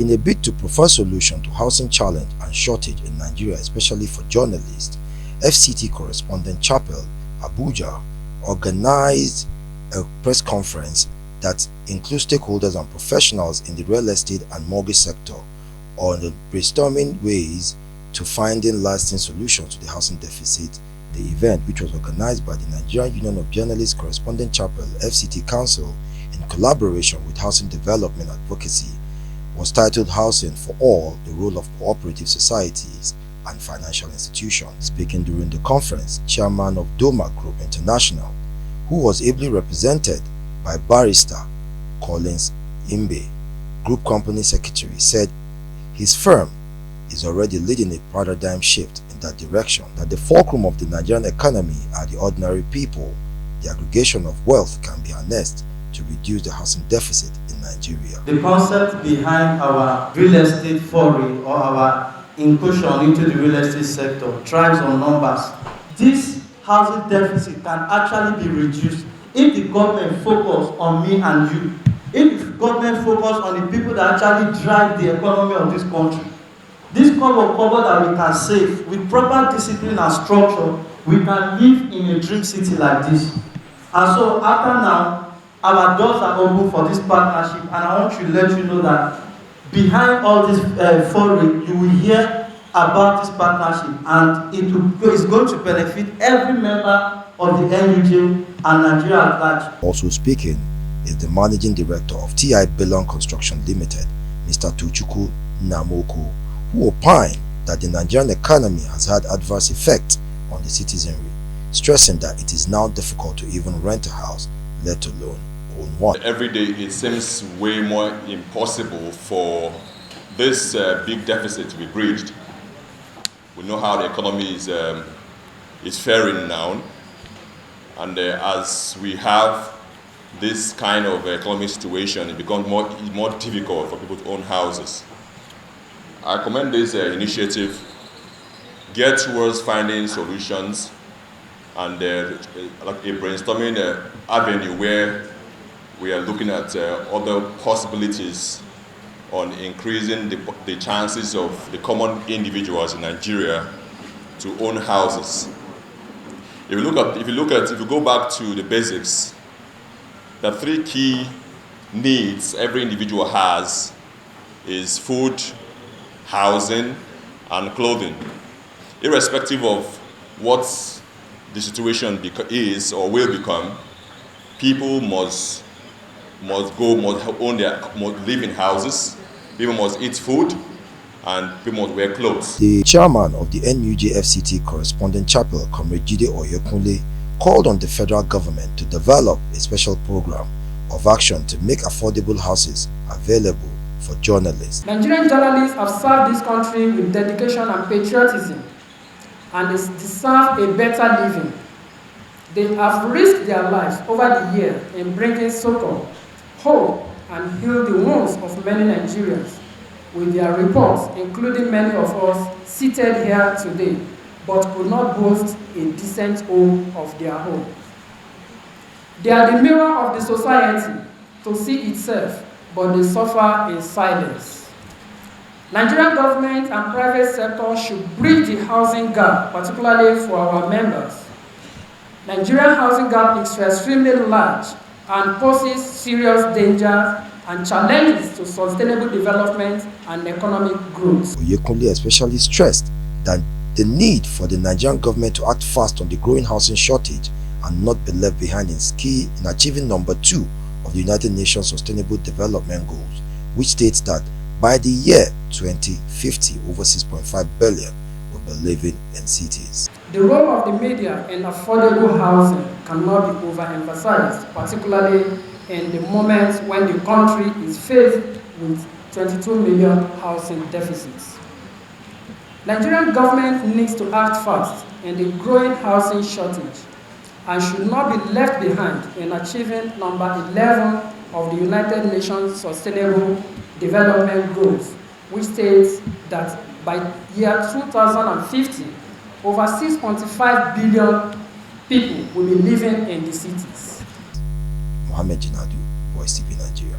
In a bid to provide solution to housing challenge and shortage in Nigeria, especially for journalists, FCT correspondent Chapel Abuja organized a press conference that includes stakeholders and professionals in the real estate and mortgage sector on the brainstorming ways to finding lasting solutions to the housing deficit. The event, which was organized by the Nigerian Union of Journalists Correspondent Chapel FCT Council in collaboration with Housing Development Advocacy, was titled Housing for All: The Role of Cooperative Societies and Financial Institutions. Speaking during the conference, Chairman of Doma Group International, who was ably represented by Barrister Collins Imbe, Group Company Secretary, said his firm is already leading a paradigm shift in that direction, that the fulcrum of the Nigerian economy are the ordinary people. The aggregation of wealth can be harnessed to reduce the housing deficit in Nigeria. The concept behind our real estate foray or our incursion into the real estate sector thrives on numbers. This housing deficit can actually be reduced if the government focus on me and you. If the government focus on the people that actually drive the economy of this country. This cover that we can save with proper discipline and structure, we can live in a dream city like this. And so after now, our doors are open for this partnership, and I want to let you know that behind all this foray, you will hear about this partnership, and it is going to benefit every member of the NUJ and Nigeria at large. Also speaking is the Managing Director of TI Belong Construction Limited, Mr. Tochukwu Namoko, who opined that the Nigerian economy has had adverse effects on the citizenry, stressing that it is now difficult to even rent a house, let alone own one. Every day it seems way more impossible for this big deficit to be bridged. We know how the economy is faring now, and as we have this kind of economic situation, it becomes more difficult for people to own houses. I commend this initiative, geared towards finding solutions and like a brainstorming avenue where we are looking at other possibilities on increasing the chances of the common individuals in Nigeria to own houses. If you go back to the basics, the three key needs every individual has is food, housing, and clothing. Irrespective of what the situation is or will become, people must live in houses, people must eat food, and people must wear clothes. The chairman of the NUJ FCT Correspondent Chapel, Comrade Jide Oyekunle, called on the federal government to develop a special program of action to make affordable houses available for journalists. Nigerian journalists have served this country with dedication and patriotism, and they deserve a better living. They have risked their lives over the year in bringing succor, hope, and heal the wounds of many Nigerians with their reports, including many of us seated here today, but could not boast a decent home of their own. They are the mirror of the society to see itself, but they suffer in silence. Nigerian government and private sector should bridge the housing gap, particularly for our members. Nigerian housing gap is extremely large and poses serious dangers and challenges to sustainable development and economic growth. Oyekunle especially stressed that the need for the Nigerian government to act fast on the growing housing shortage and not be left behind is key in achieving number 2 of the United Nations Sustainable Development Goals, which states that by the year 2050, over 6.5 billion will be living in cities. The role of the media in affordable housing cannot be overemphasized, particularly in the moments when the country is faced with 22 million housing deficits. Nigerian government needs to act fast in the growing housing shortage and should not be left behind in achieving number 11 of the United Nations Sustainable Development Goals, which states that by year 2050, over 6.5 billion people will be living in the cities. Mohammed Jinadu, Voice TV Nigeria.